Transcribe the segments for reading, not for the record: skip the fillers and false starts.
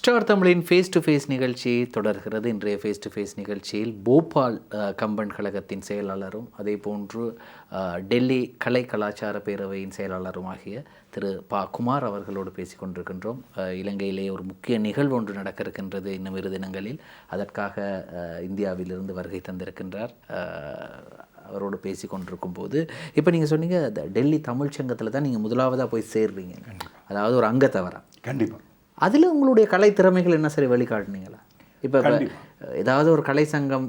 Star தமிழின் face to face நிகழ்ச்சி தொடர்கிறது. இன்றைய ஃபேஸ் டு ஃபேஸ் நிகழ்ச்சியில் போபால் கம்பன் கழகத்தின் செயலாளரும் அதே போன்று டெல்லி கலை கலாச்சார பேரவையின் செயலாளரும் ஆகிய திரு குமார் அவர்களோடு பேசிக்கொண்டிருக்கின்றோம். இலங்கையிலே ஒரு முக்கிய நிகழ்வு ஒன்று நடக்க இருக்கின்றது இன்னும் இரு தினங்களில். அதற்காக இந்தியாவிலிருந்து வருகை தந்திருக்கின்றார். அவரோடு பேசி கொண்டிருக்கும் போது இப்போ நீங்கள் சொன்னீங்க டெல்லி தமிழ் சங்கத்தில் தான் நீங்கள் முதலாவதாக போய் சேர்றீங்க, அதாவது ஒரு அங்கத்தவரா. கண்டிப்பாக அதில் உங்களுடைய கலை திறமைகள் என்ன சரி வழிகாட்டுனீங்களா? இப்போ ஏதாவது ஒரு கலை சங்கம்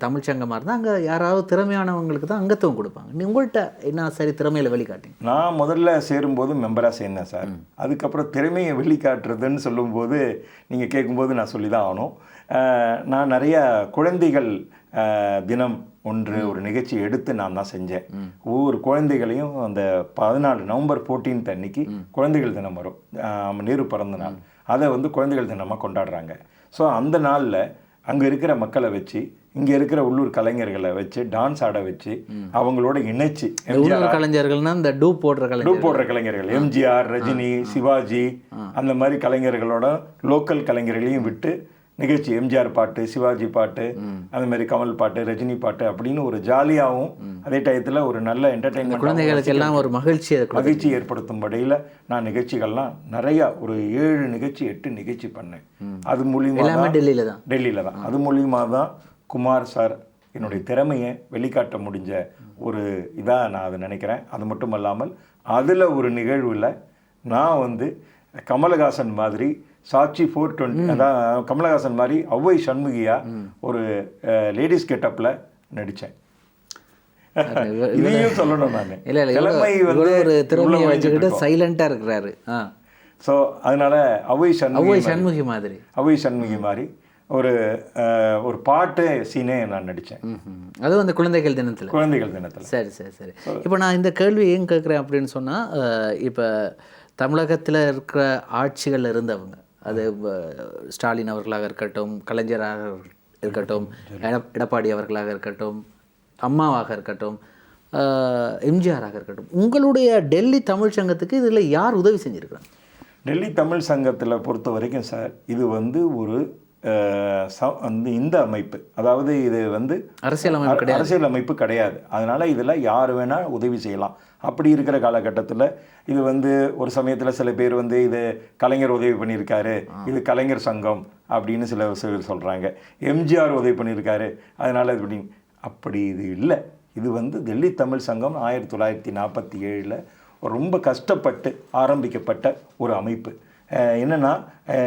தமிழ் சங்கமாக இருந்தால் அங்கே யாராவது திறமையானவங்களுக்கு தான் அங்கத்துவம் கொடுப்பாங்க. நீ உங்கள்கிட்ட என்ன சரி திறமையில் வழிகாட்டிங்க? நான் முதல்ல சேரும்போது மெம்பராக சேர்ந்தேன் சார். அதுக்கப்புறம் திறமையை வெளிக்காட்டுறதுன்னு சொல்லும்போது நீங்கள் கேட்கும்போது நான் சொல்லி தான் ஆகணும். நான் நிறைய குழந்தைகள் தினம் ஒரு நிகழ்ச்சி எடுத்து நான் தான் செஞ்சேன். ஒவ்வொரு குழந்தைகளையும் அந்த 14 நவம்பர் 14 அன்னைக்கு குழந்தைகள் தினம் வரும், நேரு பிறந்த நாள். அதை குழந்தைகள் தினமாக கொண்டாடுறாங்க. ஸோ அந்த நாளில் அங்கே இருக்கிற மக்களை வச்சு இங்கே இருக்கிற உள்ளூர் கலைஞர்களை வச்சு டான்ஸ் ஆட வச்சு அவங்களோட இணைச்சி கலைஞர்கள்னா இந்த டூப் போடுற கலைஞர்கள் எம்ஜிஆர், ரஜினி, சிவாஜி அந்த மாதிரி கலைஞர்களோட லோக்கல் கலைஞர்களையும் விட்டு நிகழ்ச்சி எம்ஜிஆர் பாட்டு, சிவாஜி பாட்டு, அந்த மாதிரி கமல் பாட்டு, ரஜினி பாட்டு அப்படின்னு ஒரு ஜாலியாகவும் அதே டயத்தில் ஒரு நல்ல என்டர்டெயின்மெண்ட், குழந்தைகளுக்கு எல்லாம் ஒரு மகிழ்ச்சி ஏற்படுத்தும் வகையில் நான் நிகழ்ச்சிகள்லாம் நிறையா ஒரு 7 நிகழ்ச்சி 8 நிகழ்ச்சி பண்ணேன். அது மூலியமாக டெல்லியில் தான் அது மூலியமாக தான் குமார் சார் என்னுடைய திறமையை வெளிக்காட்ட முடிஞ்ச ஒரு இதாக நான் அதை நினைக்கிறேன். அது மட்டும் இல்லாமல் அதில் ஒரு நிகழ்வில் நான் கமலஹாசன் மாதிரி சாட்சி 420 அதான் கமலஹாசன் மாதிரி ஔவை சண்முகியா ஒரு லேடிஸ் கெட்டப்பில் நடித்தேன். இதையும் சொல்லணும். நான் ஒரு திறமையை வச்சுக்கிட்டு சைலண்டாக இருக்கிறாரு. ஸோ அதனால் ஔவை சண்முகி மாதிரி ஒரு பாட்டு சீனே நான் நடித்தேன். அதுவும் அந்த குழந்தைகள் தினத்தில். சரி. இப்போ நான் இந்த கேள்வி ஏன் கேட்குறேன் அப்படின்னு சொன்னால், இப்போ தமிழகத்தில் இருக்கிற ஆட்சிகள் இருந்தவங்க, அது ஸ்டாலின் அவர்களாக இருக்கட்டும், கலைஞராக இருக்கட்டும், எடப்பாடி அவர்களாக இருக்கட்டும், அம்மாவாக இருக்கட்டும், எம்ஜிஆராக இருக்கட்டும், உங்களுடைய டெல்லி தமிழ் சங்கத்துக்கு இதில் யார் உதவி செஞ்சுருக்காங்க? டெல்லி தமிழ் சங்கத்தில் பொறுத்த வரைக்கும் சார், இது ஒரு இந்த அமைப்பு, அதாவது இது அரசியலமைப்பு கிடையாது. அதனால் இதில் யார் வேணால் உதவி செய்யலாம். அப்படி இருக்கிற காலகட்டத்தில் இது ஒரு சமயத்தில் சில பேர் இது கலைஞர் உதவி பண்ணியிருக்காரு, இது கலைஞர் சங்கம் அப்படின்னு சில சொல்கிறாங்க. எம்ஜிஆர் உதவி பண்ணியிருக்காரு அதனால் இது அப்படி இது இல்லை. இது டெல்லி தமிழ் சங்கம் 1947 ரொம்ப கஷ்டப்பட்டு ஆரம்பிக்கப்பட்ட ஒரு அமைப்பு. என்னென்னா,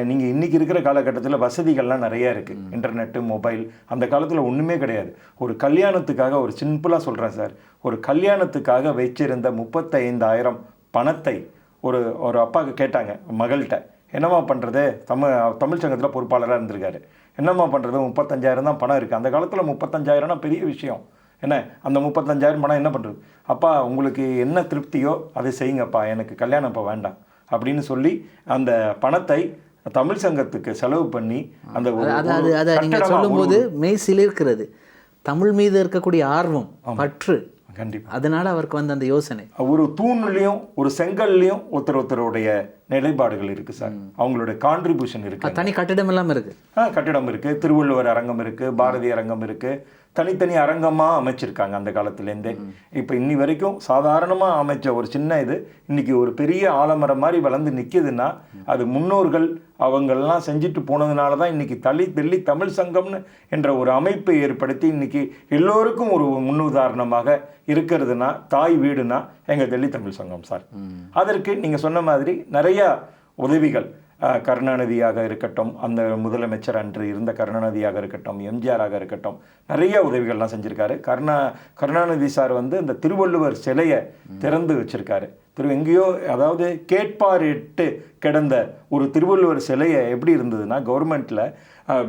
நீங்கள் இன்றைக்கி இருக்கிற காலகட்டத்தில் வசதிகள்லாம் நிறையா இருக்குது, இன்டர்நெட்டு, மொபைல். அந்த காலத்தில் ஒன்றுமே கிடையாது. ஒரு கல்யாணத்துக்காக, ஒரு சிம்பிளாக சொல்கிறேன் சார், ஒரு கல்யாணத்துக்காக வச்சிருந்த 35,000 பணத்தை ஒரு அப்பாவுக்கு கேட்டாங்க மகள்கிட்ட, என்னம்மா பண்ணுறது, தமிழ் சங்கத்தில் பொறுப்பாளராக இருந்திருக்காரு, என்னம்மா பண்ணுறது, 35,000 தான் பணம் இருக்குது. அந்த காலத்தில் 35,000னா பெரிய விஷயம். என்ன, அந்த 35,000 பணம் என்ன பண்ணுறது? அப்பா உங்களுக்கு என்ன திருப்தியோ அதை செய்யுங்கப்பா, எனக்கு கல்யாணம் இப்போ வேண்டாம் அப்படின்னு சொல்லி அந்த பணத்தை தமிழ் சங்கத்துக்கு செலவு பண்ணி அந்த நீங்கள் சொல்லும்போது மெய் சிலிர்க்கிறது. தமிழ் மீது இருக்கக்கூடிய ஆர்வம், பற்று, கண்டிப்பாக அதனால அவருக்கு அந்த யோசனை. ஒரு தூண்லையும் ஒரு செங்கல்லையும் ஒருத்தருடைய நிலைப்பாடுகள் இருக்குது சார். அவங்களுடைய கான்ட்ரிபியூஷன் இருக்குது. தனி கட்டிடம் எல்லாம் இருக்குது. கட்டிடம் இருக்குது, திருவள்ளுவர் அரங்கம் இருக்குது, பாரதி அரங்கம் இருக்குது, தனித்தனி அரங்கமாக அமைச்சிருக்காங்க அந்த காலத்துலேருந்தே. இப்போ இன்னி வரைக்கும் சாதாரணமாக அமைச்ச ஒரு சின்ன இது இன்றைக்கி ஒரு பெரிய ஆலமரம் மாதிரி வளர்ந்து நிற்கிதுன்னா அது முன்னோர்கள் அவங்களெல்லாம் செஞ்சுட்டு போனதுனால தான் இன்றைக்கி டெல்லி தமிழ் சங்கம்னு என்ற ஒரு அமைப்பை ஏற்படுத்தி இன்றைக்கி எல்லோருக்கும் ஒரு முன்னுதாரணமாக இருக்கிறதுனா, தாய் வீடுனா எங்கள் டெல்லி தமிழ் சங்கம் சார். அதற்கு நீங்கள் சொன்ன மாதிரி நிறையா உதவிகள், கருணாநிதியாக இருக்கட்டும், அந்த முதலமைச்சர் அன்று இருந்த கருணாநிதியாக இருக்கட்டும், எம்ஜிஆராக இருக்கட்டும், நிறைய உதவிகள்லாம் செஞ்சுருக்காரு. கருணாநிதி சார் இந்த திருவள்ளுவர் சிலையை திறந்து வச்சுருக்காரு. எங்கேயோ, அதாவது கேட்பாரிட்டு கிடந்த ஒரு திருவள்ளுவர் சிலையை எப்படி இருந்ததுன்னா, கவர்மெண்ட்டில்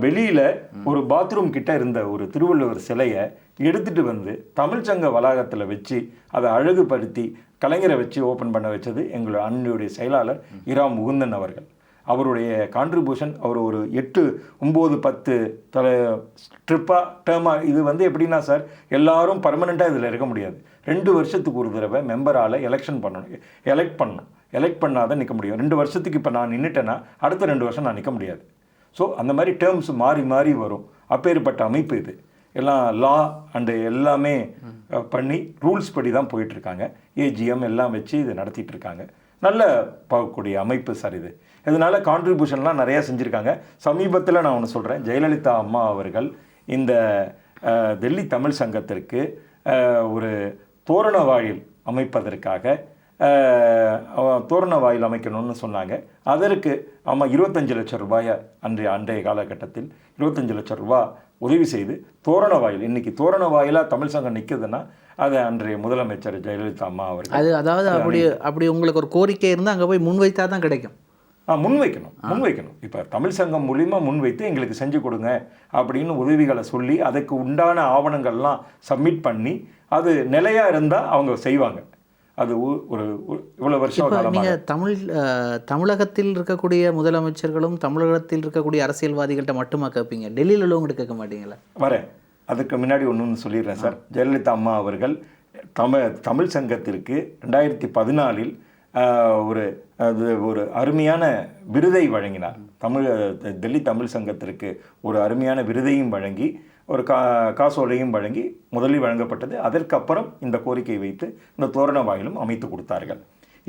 வெளியில் ஒரு பாத்ரூம் கிட்ட இருந்த ஒரு திருவள்ளுவர் சிலையை எடுத்துகிட்டு தமிழ் சங்க வளாகத்தில் வச்சு அதை அழகுபடுத்தி கலைஞரை வச்சு ஓப்பன் பண்ண வச்சது எங்களுடைய அன்னையுடைய செயலாளர் இரா முகுந்தன் அவர்கள். அவருடைய கான்ட்ரிபியூஷன் அவர் ஒரு 8, 9, 10 ட்ரிப்பாக டேர்மாக இது வந்து எப்படின்னா சார், எல்லாரும் பர்மனெண்ட்டாக இதில் இருக்க முடியாது. 2 வருஷத்துக்கு ஒரு தடவை மெம்பரால் எலெக்ட் பண்ணணும். எலெக்ட் பண்ணாதான் நிற்க முடியும். 2 வருஷத்துக்கு இப்போ நான் நின்றுட்டேன்னா அடுத்த 2 வருஷம் நான் நிற்க முடியாது. ஸோ அந்த மாதிரி டேர்ம்ஸ் மாறி மாறி வரும். அப்பேற்பட்ட அமைப்பு இது. எல்லாம் லா அண்டு எல்லாமே பண்ணி ரூல்ஸ் படி தான் போயிட்டுருக்காங்க. ஏஜிஎம் எல்லாம் வச்சு இதை நடத்திட்டு இருக்காங்க. நல்ல பார்க்கக்கூடிய அமைப்பு சார் இது. இதனால் கான்ட்ரிபியூஷன்லாம் நிறையா செஞ்சுருக்காங்க. சமீபத்தில் நான் ஒன்று சொல்கிறேன், ஜெயலலிதா அம்மா அவர்கள் இந்த டெல்லி தமிழ் சங்கத்திற்கு ஒரு தோரண வாயில் அமைப்பதற்காக தோரண வாயில் அமைக்கணும்னு சொன்னாங்க. அதற்கு அம்மா 25 லட்சம் ரூபாயை அன்றைய காலகட்டத்தில் 25 லட்சம் ரூபா உதவி செய்து தோரண வாயில், இன்னைக்கு தோரண வாயிலாக தமிழ் சங்கம் நிற்குதுன்னா அது அன்றைய முதலமைச்சர் ஜெயலலிதா அம்மா அவர்கள். அதாவது அப்படி உங்களுக்கு ஒரு கோரிக்கை இருந்தால் அங்கே போய் முன்வைத்தா தான் கிடைக்கும். முன்வைக்கணும். இப்போ தமிழ் சங்கம் மூலிமா முன்வைத்து எங்களுக்கு செஞ்சு கொடுங்க அப்படின்னு உதவிகளை சொல்லி அதுக்கு உண்டான ஆவணங்கள்லாம் சப்மிட் பண்ணி அது நிலையாக இருந்தால் அவங்க செய்வாங்க. அது ஒரு இவ்வளோ வருஷம். நீங்கள் தமிழகத்தில் இருக்கக்கூடிய முதலமைச்சர்களும் தமிழகத்தில் இருக்கக்கூடிய அரசியல்வாதிகள்கிட்ட மட்டுமா கேட்பீங்க, டெல்லியில் உள்ளவங்ககிட்ட கேட்க மாட்டீங்களா? வரேன், அதுக்கு முன்னாடி ஒன்று சொல்லிடுறேன் சார். ஜெயலலிதா அம்மா அவர்கள் தமிழ் சங்கத்திற்கு 2014 ஒரு அருமையான விருதை வழங்கினார். டெல்லி தமிழ் சங்கத்திற்கு ஒரு அருமையான விருதையும் வழங்கி ஒரு காசோலையும் வழங்கி முதலில் வழங்கப்பட்டது. அதற்கப்புறம் இந்த கோரிக்கை வைத்து இந்த தோரண வாயிலும் அமைத்து கொடுத்தார்கள்.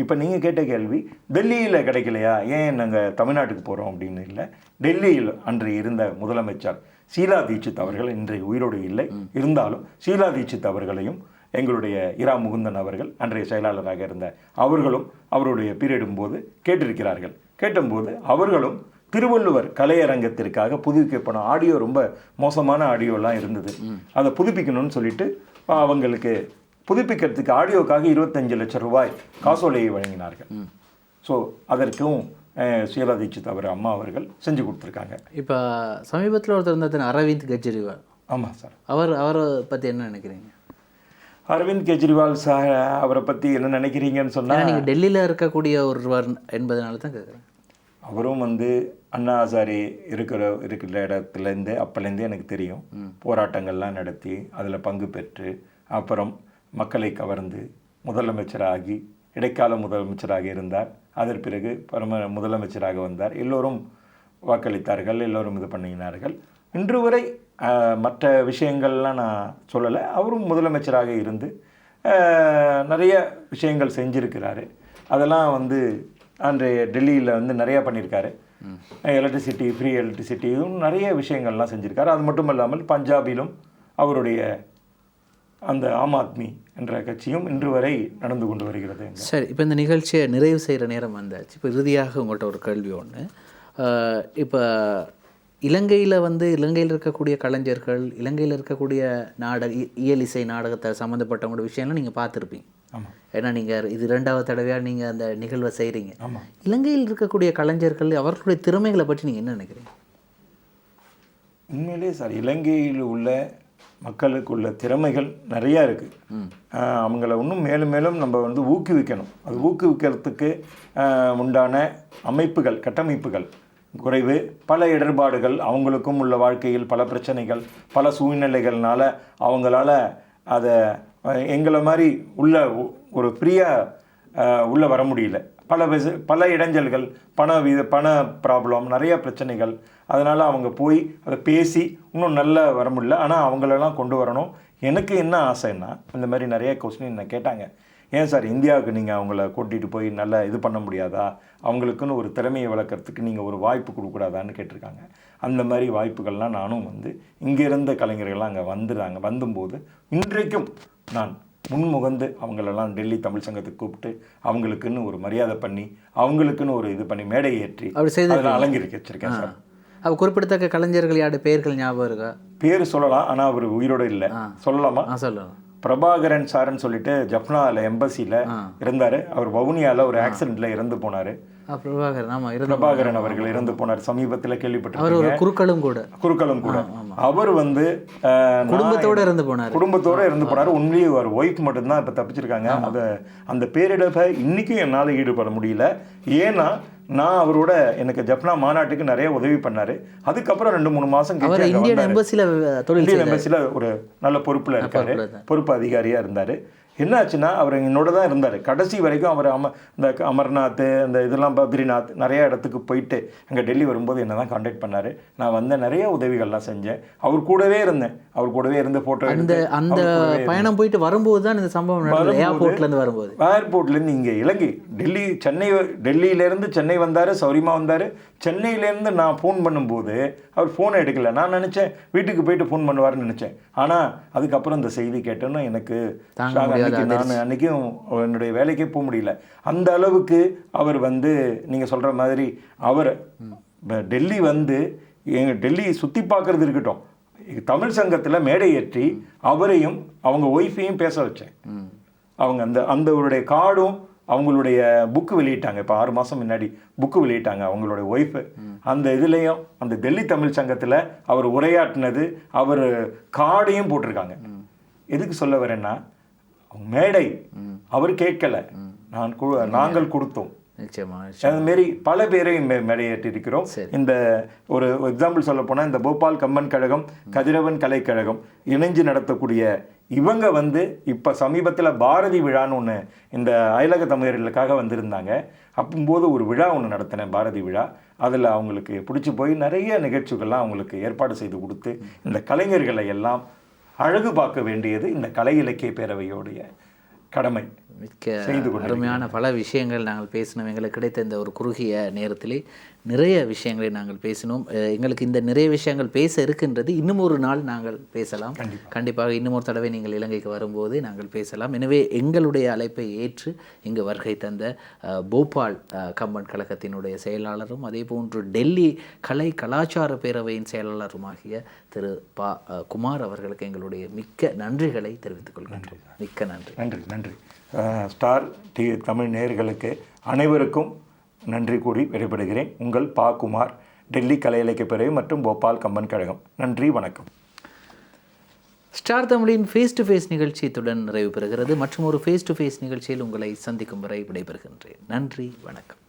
இப்போ நீங்கள் கேட்ட கேள்வி, டெல்லியில் கிடைக்கலையா, ஏன் நாங்கள் தமிழ்நாட்டுக்கு போகிறோம் அப்படின்னு இல்லை. டெல்லியில் அன்று இருந்த முதலமைச்சர் ஷீலா தீட்சித் அவர்கள் இன்றைய உயிரோடு இல்லை. இருந்தாலும் ஷீலா தீட்சித் அவர்களையும் எங்களுடைய இரா முகுந்தன் அவர்கள் அன்றைய செயலாளராக இருந்த அவர்களும் அவருடைய பீரியடும் போது கேட்டிருக்கிறார்கள். கேட்டபோது அவர்களும் திருவள்ளுவர் கலையரங்கத்திற்காக புதுப்பிக்கப்படும் ஆடியோ, ரொம்ப மோசமான ஆடியோலாம் இருந்தது, அதை புதுப்பிக்கணும்னு சொல்லிட்டு அவங்களுக்கு புதுப்பிக்கிறதுக்கு ஆடியோக்காக 25 லட்சம் ரூபாய் காசோலையை வழங்கினார்கள். ஸோ அதற்கும் ஷீலா தீட்சித் அம்மா அவர்கள் செஞ்சு கொடுத்துருக்காங்க. இப்போ சமீபத்தில் ஒருத்தர் இருந்தார் அரவிந்த் கெஜ்ரிவால். ஆமாம் சார். அவரை பற்றி என்ன நினைக்கிறீங்க? அரவிந்த் கெஜ்ரிவால் சார் அவரை பற்றி என்ன நினைக்கிறீங்கன்னு சொன்னால், நீங்கள் டெல்லியில் இருக்கக்கூடிய ஒருவர் என்பதனால தான் கேட்குறேன். அவரும் வந்து அண்ணா ஹசாரே இருக்கிற இடத்துலேருந்து அப்போலேருந்தே எனக்கு தெரியும். போராட்டங்கள்லாம் நடத்தி அதில் பங்கு பெற்று அப்புறம் மக்களை கவர்ந்து முதலமைச்சராகி இடைக்கால முதலமைச்சராக இருந்தார். அதன் பிறகு முதலமைச்சராக வந்தார். எல்லோரும் வாக்களித்தார்கள், எல்லோரும் இது பண்ணினார்கள். இன்று வரை மற்ற விஷயங்கள்லாம் நான் சொல்லலை. அவரும் முதலமைச்சராக இருந்து நிறைய விஷயங்கள் செஞ்சுருக்கிறாரு. அதெல்லாம் வந்து அன்றைய டெல்லியில் வந்து நிறையா பண்ணியிருக்காரு. எலக்ட்ரிசிட்டி, ஃப்ரீ எலக்ட்ரிசிட்டியும் நிறைய விஷயங்கள்லாம் செஞ்சுருக்காரு. அது மட்டும் இல்லாமல் பஞ்சாபிலும் அவருடைய அந்த ஆம் ஆத்மி என்ற கட்சியும் இன்று வரை நடந்து கொண்டு வருகிறது. சரி, இப்போ இந்த நிகழ்ச்சியை நிறைவு செய்கிற நேரம் வந்தாச்சு. இப்போ இறுதியாக உங்கள்கிட்ட ஒரு கேள்வி ஒன்று. இப்போ இலங்கையில் இருக்கக்கூடிய கலைஞர்கள், இலங்கையில் இருக்கக்கூடிய இயல் இசை நாடகத்தை சம்மந்தப்பட்டவங்களோட விஷயம்லாம் நீங்கள் பார்த்துருப்பீங்க. ஆமாம். ஏன்னா நீங்கள் இது 2வது தடவையாக நீங்கள் அந்த நிகழ்வை செய்கிறீங்க. ஆமாம். இலங்கையில் இருக்கக்கூடிய கலைஞர்கள் அவர்களுடைய திறமைகளை பற்றி நீங்கள் என்ன நினைக்கிறீங்க? உண்மையிலே சார், இலங்கையில் உள்ள மக்களுக்கு உள்ள திறமைகள் நிறையா இருக்குது. அவங்கள இன்னும் மேலும் மேலும் நம்ம வந்து ஊக்குவிக்கணும். அது ஊக்குவிக்கிறதுக்கு உண்டான அமைப்புகள், கட்டமைப்புகள் குறைவு, பல இடர்பாடுகள், அவங்களுக்கும் உள்ள வாழ்க்கையில் பல பிரச்சனைகள், பல சூழ்நிலைகள்னால அவங்களால அதை எங்களை மாதிரி உள்ள ஒரு ஃப்ரீயாக உள்ளே வர முடியல. பல இடைஞ்சல்கள், பண ப்ராப்ளம், நிறைய பிரச்சனைகள். அதனால் அவங்க போய் அதை பேசி இன்னும் நல்லா வர முடியல. ஆனால் அவங்களெல்லாம் கொண்டு வரணும். எனக்கு என்ன ஆசைன்னா, இந்த மாதிரி நிறைய கொஸ்டின் என்ன கேட்டாங்க, ஏன் சார் இந்தியாவுக்கு நீங்கள் அவங்கள கூட்டிகிட்டு போய் நல்லா இது பண்ண முடியாதா, அவங்களுக்குன்னு ஒரு திறமையை வளர்க்குறதுக்கு நீங்கள் ஒரு வாய்ப்பு கொடுக்கூடாதான்னு கேட்டிருக்காங்க. அந்த மாதிரி வாய்ப்புகள்லாம் நானும் வந்து இங்கே இருந்த கலைஞர்கள்லாம் அங்கே வந்தும்போது இன்றைக்கும் நான் முன்முகந்து அவங்களெல்லாம் டெல்லி தமிழ் சங்கத்துக்கு கூப்பிட்டு அவங்களுக்குன்னு ஒரு மரியாதை பண்ணி அவங்களுக்குன்னு ஒரு இது பண்ணி மேடை ஏற்றி அலங்கரிக்க வச்சுருக்கேன் சார். அவர் குறிப்பிடத்தக்க கலைஞர்கள் யாருடைய பெயர்கள் ஞாபகம் இருக்கா? பேர் சொல்லலாம், ஆனால் அவர் உயிரோடு இல்லை. சொல்லலாமா? சொல்லலாம். பிரபாகரன் சார்ன்னு சொல்லிட்டு ஜப்னாவில் எம்பசியில் இருந்தார். அவர் வவுனியாவில் ஒரு ஆக்சிடென்ட்டில் இறந்து போனார். பிரபாகரன் அவர்கள் இறந்து போனார். சமீபத்தில் கேள்விப்பட்டிருக்கீங்க. குருக்களும் கூட அவர் வந்து குடும்பத்தோடு இறந்து போனார். ஒன்லி ஒரு ஒய்ஃப் மட்டும்தான் இப்போ தப்பிச்சிருக்காங்க. அந்த பேரிடரை இன்றைக்கும் என்னால் ஈடுபட முடியல. ஏன்னா நான் அவரோட எனக்கு ஜப்னா மாநாட்டுக்கு நிறைய உதவி பண்ணார். அதுக்கப்புறம் 2-3 மாதம் இந்தியன் எம்பசியில் ஒரு நல்ல பொறுப்பில் இருக்கார், பொறுப்பு அதிகாரியாக இருந்தார். என்ன ஆச்சுன்னா அவர் என்னோட தான் இருந்தார் கடைசி வரைக்கும். அவர் இந்த அமர்நாத், இந்த இதெல்லாம் பத்ரிநாத் நிறைய இடத்துக்கு போயிட்டு அங்கே டெல்லி வரும்போது என்ன தான் கான்டாக்ட் பண்ணார். நான் வந்து நிறைய உதவிகள்லாம் செஞ்சேன், அவர் கூடவே இருந்தேன். அவர் கூடவே இருந்து ஃபோட்டோ அந்த பயணம் போயிட்டு வரும்போது தான் இந்த சம்பவம் ஏர்போர்ட்லேருந்து வரும்போது, ஏர்போர்ட்லேருந்து இங்கே இலங்கை டெல்லியிலேருந்து சென்னை வந்தார், சௌரியமா வந்தார். சென்னையிலேருந்து நான் ஃபோன் பண்ணும்போது அவர் ஃபோனை எடுக்கலை. நான் நினச்சேன் வீட்டுக்கு போயிட்டு ஃபோன் பண்ணுவார்னு நினச்சேன். ஆனால் அதுக்கப்புறம் இந்த செய்தி கேட்டோன்னா எனக்கு நான் அன்றைக்கும் என்னுடைய வேலைக்கே போக முடியல. அந்த அளவுக்கு அவர் வந்து நீங்கள் சொல்கிற மாதிரி அவர் டெல்லி வந்து எங்கள் டெல்லி சுற்றி பார்க்குறது இருக்கட்டும், தமிழ் சங்கத்தில் மேடை ஏற்றி அவரையும் அவங்க ஒய்ஃபையும் பேச வச்சேன். அவங்க அவருடைய கார்டும் அவங்களுடைய புக்கு வெளியிட்டாங்க. இப்போ 6 மாதம் முன்னாடி புக்கு வெளியிட்டாங்க அவங்களுடைய ஒய்ஃபு. அந்த இதுலேயும் அந்த டெல்லி தமிழ் சங்கத்தில் அவர் உரையாற்றினது, அவர் கார்டையும் போட்டிருக்காங்க. எதுக்கு சொல்ல வரேன்னா, மேடை அவர் கேட்கல, நாங்கள் கொடுத்தோம். அதுமாரி பல பேரையும் மேடையேற்றிருக்கிறோம். இந்த ஒரு எக்ஸாம்பிள் சொல்ல போனால், இந்த போபால் கம்பன் கழகம், கதிரவன் கலைக்கழகம் இணைஞ்சு நடத்தக்கூடிய இவங்க வந்து இப்போ சமீபத்தில் பாரதி விழான்னு ஒன்று இந்த அயலக தமிழர்களுக்காக வந்திருந்தாங்க. அப்போது ஒரு விழா ஒன்று நடத்தினேன், பாரதி விழா. அதில் அவங்களுக்கு பிடிச்சி போய் நிறைய நிகழ்ச்சிகள்லாம் அவங்களுக்கு ஏற்பாடு செய்து கொடுத்து இந்த கலைஞர்களை எல்லாம் அழகு பார்க்க வேண்டியது இந்த கலை இலக்கிய பேரவையோடைய கடமை. மிக்க அருமையான பல விஷயங்கள் நாங்கள் பேசினோம். எங்களுக்கு கிடைத்த இந்த ஒரு குறுகிய நேரத்திலே நிறைய விஷயங்களை நாங்கள் பேசினோம். எங்களுக்கு இந்த நிறைய விஷயங்கள் பேச இருக்கின்றது. இன்னும் ஒரு நாள் நாங்கள் பேசலாம். கண்டிப்பாக இன்னும் ஒரு தடவை நீங்கள் இலங்கைக்கு வரும்போது நாங்கள் பேசலாம். எனவே எங்களுடைய அழைப்பை ஏற்று இங்கு வருகை தந்த போபால் கம்பன் கழகத்தினுடைய செயலாளரும் அதே போன்று டெல்லி கலை கலாச்சார பேரவையின் செயலாளருமாகிய திரு பா. குமார் அவர்களுக்கு எங்களுடைய மிக்க நன்றிகளை தெரிவித்துக் கொள்கின்றோம். மிக்க நன்றி. நன்றி நன்றி. ஸ்டார் தமிழ் நேயர்களுக்கு அனைவருக்கும் நன்றி கூறி விடைபெறுகிறேன். உங்கள் பா. குமார், டெல்லி கலை இலக்கிய பேரவை மற்றும் போபால் கம்பன் கழகம். நன்றி, வணக்கம். ஸ்டார் தமிழின் ஃபேஸ் டு ஃபேஸ் நிகழ்ச்சி இத்துடன் நிறைவு பெறுகிறது. மற்றும் ஒரு ஃபேஸ் டு ஃபேஸ் நிகழ்ச்சியில் உங்களை சந்திக்கும் வரை விடைபெறுகின்றேன். நன்றி, வணக்கம்.